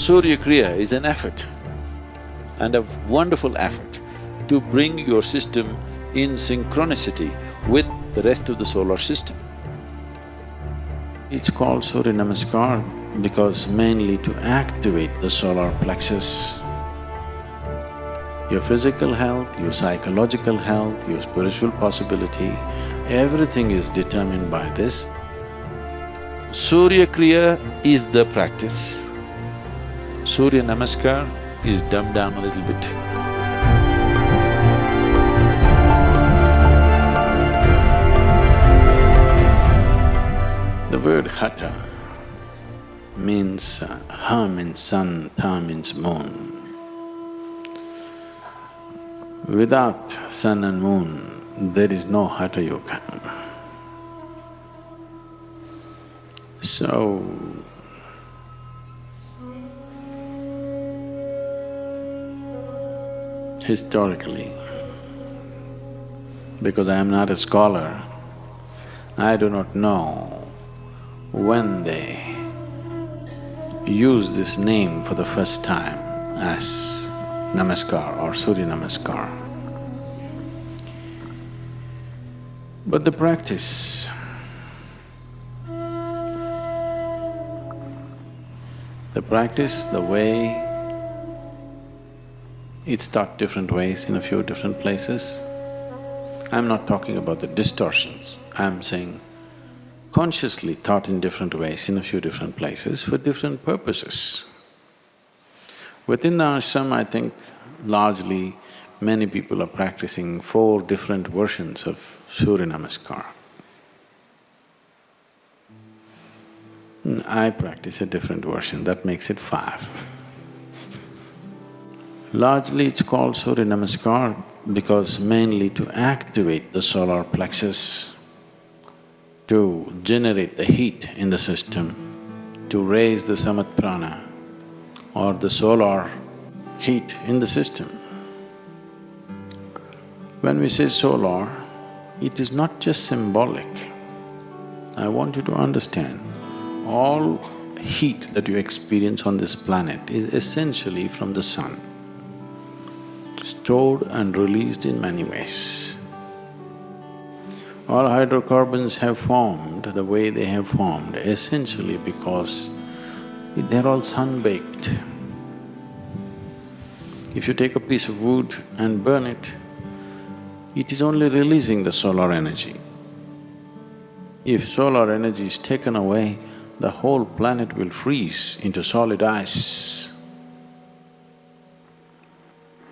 Surya Kriya is an effort, and a wonderful effort to bring your system in synchronicity with the rest of the solar system. It's called Surya Namaskar because mainly to activate the solar plexus. Your physical health, your psychological health, your spiritual possibility, everything is determined by this. Surya Kriya is the practice. Surya Namaskar is dumbed down a little bit. The word Hatha means… Ha means sun, Tha means moon. Without sun and moon, there is no Hatha Yoga. So, historically, because I am not a scholar, I do not know when they use this name for the first time as Namaskar or Surya Namaskar. But the practice, the way it's taught different ways in a few different places. I'm not talking about the distortions, I'm saying consciously taught in different ways in a few different places for different purposes. Within the ashram, I think largely many people are practicing 4 different versions of Surya Namaskar. I practice a different version, that makes it 5. Largely it's called Surya Namaskar because mainly to activate the solar plexus, to generate the heat in the system, to raise the samat prana or the solar heat in the system. When we say solar, it is not just symbolic. I want you to understand, all heat that you experience on this planet is essentially from the sun, stored and released in many ways. All hydrocarbons have formed the way they have formed essentially because they're all sun-baked. If you take a piece of wood and burn it, it is only releasing the solar energy. If solar energy is taken away, the whole planet will freeze into solid ice.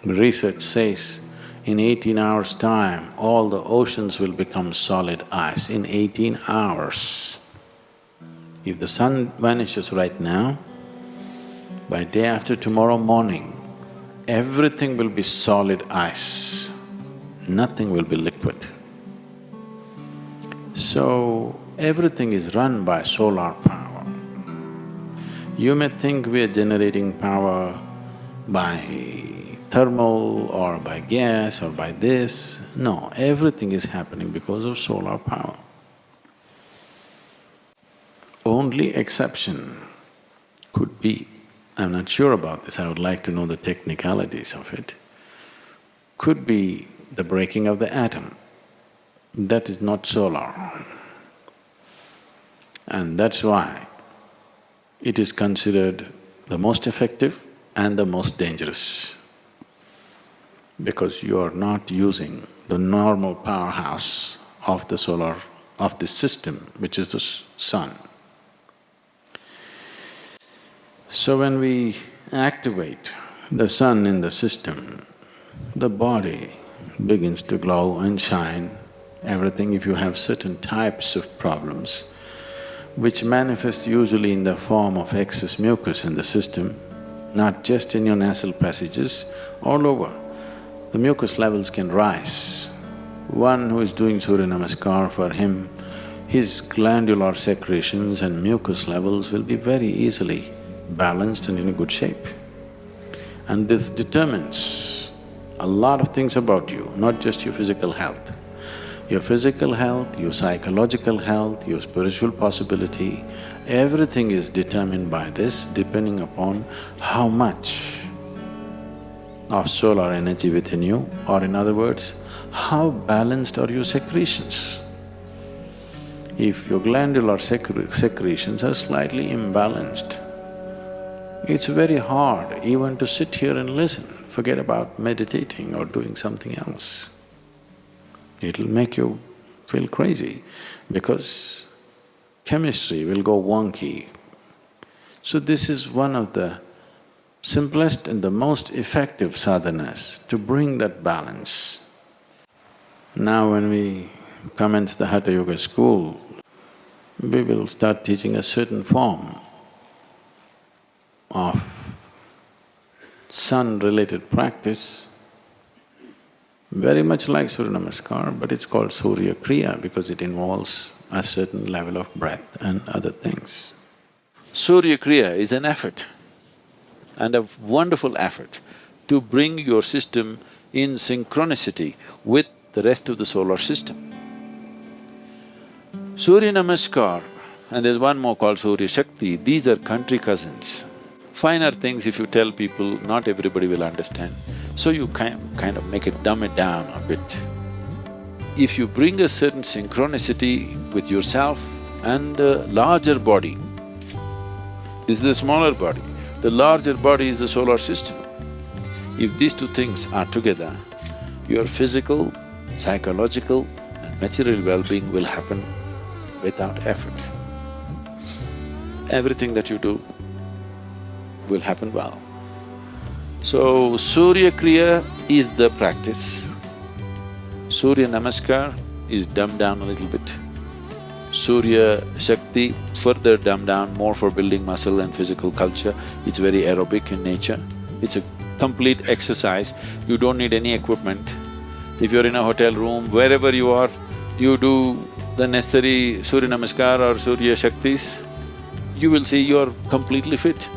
Research says, in 18 hours' time, all the oceans will become solid ice, in 18 hours. If the sun vanishes right now, by day after tomorrow morning, everything will be solid ice, nothing will be liquid. So, everything is run by solar power. You may think we are generating power by thermal or by gas or by this. No, everything is happening because of solar power. Only exception could be, I'm not sure about this, I would like to know the technicalities of it, could be the breaking of the atom. That is not solar. And that's why it is considered the most effective and the most dangerous, because you are not using the normal powerhouse of the solar… of this system, which is the sun. So when we activate the sun in the system, the body begins to glow and shine, everything. If you have certain types of problems which manifest usually in the form of excess mucus in the system, not just in your nasal passages, all over, the mucus levels can rise. One who is doing Surya Namaskar, for him, his glandular secretions and mucus levels will be very easily balanced and in a good shape. And this determines a lot of things about you, not just your physical health. Your physical health, your psychological health, your spiritual possibility, everything is determined by this, depending upon how much of solar energy within you, or in other words, how balanced are your secretions. If your glandular secretions are slightly imbalanced, it's very hard even to sit here and listen, forget about meditating or doing something else. It'll make you feel crazy because chemistry will go wonky. So this is one of the simplest and the most effective sadhanas to bring that balance. Now when we commence the Hatha Yoga school, we will start teaching a certain form of sun-related practice, very much like Surya Namaskar, but it's called Surya Kriya because it involves a certain level of breath and other things. Surya Kriya is an effort, and a wonderful effort to bring your system in synchronicity with the rest of the solar system. Surya Namaskar, and there's one more called Surya Shakti, these are country cousins. Finer things if you tell people, not everybody will understand, so you kind of make it, dumb it down a bit. If you bring a certain synchronicity with yourself and the larger body, this is the smaller body, the larger body is the solar system. If these two things are together, your physical, psychological and material well-being will happen without effort. Everything that you do will happen well. So, Surya Kriya is the practice. Surya Namaskar is dumbed down a little bit. Surya Shakti further dumbed down, more for building muscle and physical culture. It's very aerobic in nature. It's a complete exercise. You don't need any equipment. If you're in a hotel room, wherever you are, you do the necessary Surya Namaskar or Surya Shaktis, you will see you're completely fit.